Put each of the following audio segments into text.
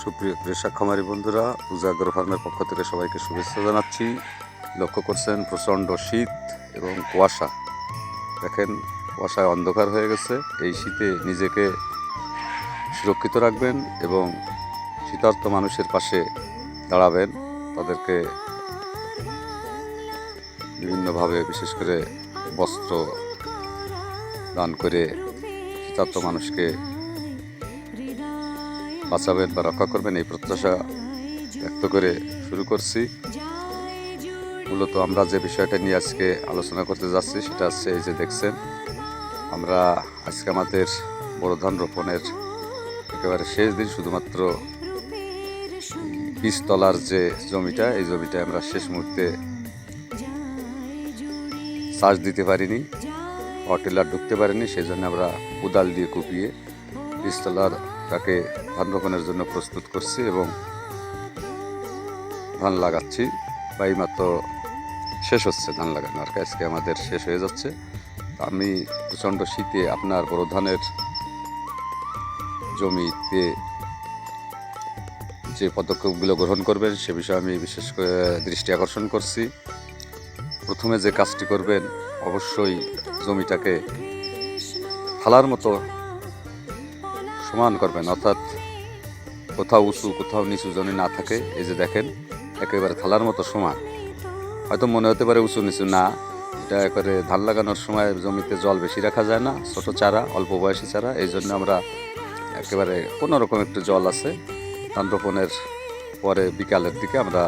সুপ্রিয় কৃষক খামারি বন্ধুরা, উজাগর ফার্মের পক্ষ থেকে সবাইকে শুভেচ্ছা জানাচ্ছি। লক্ষ্য করছেন প্রচণ্ড শীত এবং কুয়াশা। দেখেন, কুয়াশায় অন্ধকার হয়ে গেছে। এই শীতে নিজেকে সুরক্ষিত রাখবেন এবং শীতার্ত মানুষের পাশে দাঁড়াবেন। তাদেরকে বিভিন্নভাবে, বিশেষ করে বস্ত্র দান করে শীতার্ত মানুষকে বাঁচাবেন বা রক্ষা করবেন, এই প্রত্যাশা ব্যক্ত করে শুরু করছি। মূলত আমরা যে বিষয়টা নিয়ে আজকে আলোচনা করতে যাচ্ছি সেটা হচ্ছে, এই যে দেখছেন, আমরা আজকে আমাদের বড় ধান রোপণের একেবারে শেষ দিন। শুধুমাত্র বীজতলার যে জমিটা, এই জমিটা আমরা শেষ মুহূর্তে চাষ দিতে পারিনি, পাওয়ার ঢুকতে পারিনি। সেই জন্য আমরা কোদাল দিয়ে কুপিয়ে বীজতলাটাকে ধান রোপণের জন্য প্রস্তুত করছি এবং ধান লাগাচ্ছি। বা এইমাত্র শেষ হচ্ছে ধান লাগানো, আর আজকে আমাদের শেষ হয়ে যাচ্ছে। আমি প্রচণ্ড শীতে আপনার বড় ধানের জমিতে যে পদক্ষেপগুলো গ্রহণ করবেন সে বিষয়ে আমি বিশেষ করে দৃষ্টি আকর্ষণ করছি। প্রথমে যে কাজটি করবেন, অবশ্যই জমিটাকে থালার মতো সমান করবেন, অর্থাৎ কোথাও উঁচু কোথাও নিচু যেন না থাকে। এই যে দেখেন, একেবারে থালার মতো সমান। হয়তো মনে হতে পারে উঁচু নিচু, না, এটা একেবারে ধান লাগানোর সময় জমিতে জল বেশি রাখা যায় না, ছোট চারা, অল্প বয়সী চারা। এই জন্য আমরা একেবারে কোনো রকম একটু জল আছে, ধান রোপণের পরে বিকালের দিকে আমরা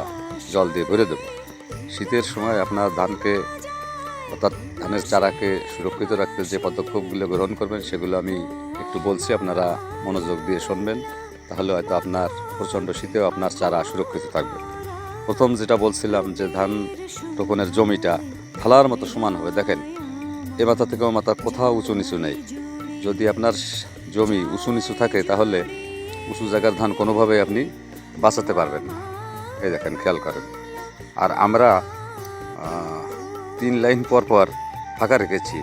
জল দিয়ে ভরে দেব। শীতের সময় আপনার ধানকে, অর্থাৎ ধানের চারাকে সুরক্ষিত রাখতে যে পদক্ষেপগুলো গ্রহণ করবেন সেগুলো আমি একটু বলছি, আপনারা মনোযোগ দিয়ে শুনবেন। তাহলে হয়তো আপনার প্রচণ্ড শীতেও আপনার চারা সুরক্ষিত থাকবে। প্রথম যেটা বলছিলাম, যে ধান রোপণের জমিটা থালার মতো সমান হবে। দেখেন, এ মাথা থেকে ও মাথা কোথাও উঁচু নিচু নেই। যদি আপনার জমি উঁচু নিচু থাকে তাহলে উঁচু জায়গার ধান কোনোভাবেই আপনি বাঁচাতে পারবেন না। এই দেখেন, খেয়াল করেন। আর আমরা 3 লাইন পর পর ফাঁকা রেখেছি।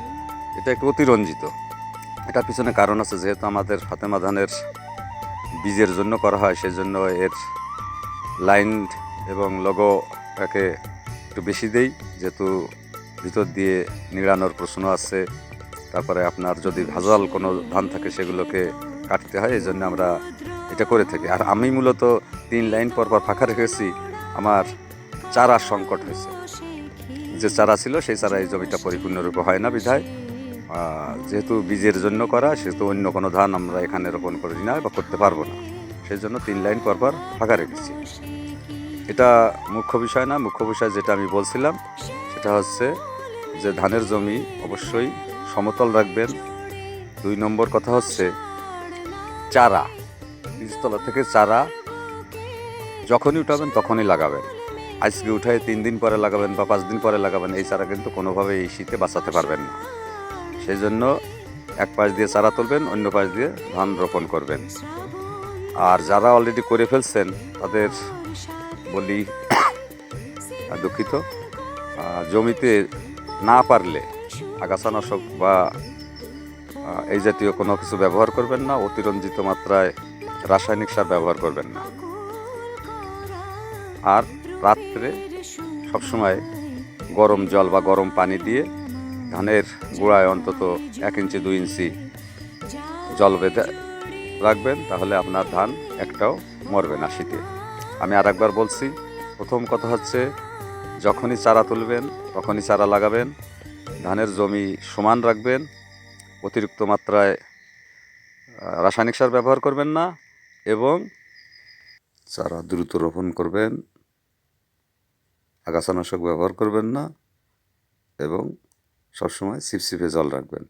এটা একটু অতিরঞ্জিত। এটার পিছনে কারণ আছে, যেহেতু আমাদের ফাতেমা ধানের বীজের জন্য করা হয়, সেই জন্য এর লাইন এবং লগোটাকে একটু বেশি দেই, যেহেতু ভিতর দিয়ে নিড়ানোর প্রশ্ন আছে। তারপরে আপনার যদি ভেজাল কোনো ধান থাকে সেগুলোকে কাটতে হয়, এই জন্য আমরা এটা করে থাকি। আর আমি মূলত 3 লাইন পর পর ফাঁকা রেখেছি। আমার চারার সংকট হয়েছে, যে চারা ছিল সেই চারা এই জমিটা পরিপূর্ণরূপে হয় না বিধায়, যেহেতু বীজের জন্য করা, সেহেতু অন্য কোনো ধান আমরা এখানে রোপণ করি না বা করতে পারবো না। সেই জন্য 3 লাইন পর পর ফাঁকা রেখেছি। এটা মুখ্য বিষয় না। মুখ্য বিষয় যেটা আমি বলছিলাম সেটা হচ্ছে যে ধানের জমি অবশ্যই সমতল রাখবেন। 2 নম্বর কথা হচ্ছে চারা, বীজতলা থেকে চারা যখনই উঠাবেন তখনই লাগাবেন। আজকে উঠায় 3 দিন পরে লাগাবেন বা 5 দিন পরে লাগাবেন, এই চারা কিন্তু কোনোভাবে এই শীতে বাঁচাতে পারবেন না। সেই জন্য এক পাশ দিয়ে চারা তুলবেন, অন্য পাশ দিয়ে ধান রোপণ করবেন। আর যারা অলরেডি করে ফেলছেন তাদের বলি, দুঃখিত, জমিতে না পারলে আগাছানাশক বা এই জাতীয় কোনো কিছু ব্যবহার করবেন না। অতিরঞ্জিত মাত্রায় রাসায়নিক সার ব্যবহার করবেন না। আর রাত্রে সবসময় গরম জল বা গরম পানি দিয়ে ধানের গোড়ায় অন্তত 1 ইঞ্চি 2 ইঞ্চি জল বেঁধে রাখবেন, তাহলে আপনার ধান একটাও মরবে না শীতে। আমি আরেকবার বলছি, প্রথম কথা হচ্ছে যখনই চারা তুলবেন তখনই চারা লাগাবেন, ধানের জমি সমান রাখবেন, অতিরিক্ত মাত্রায় রাসায়নিক সার ব্যবহার করবেন না এবং চারা দ্রুত রোপণ করবেন, আগাছানাশক ব্যবহার করবেন না এবং সবসময় ছিপছিপে জল রাখবেন।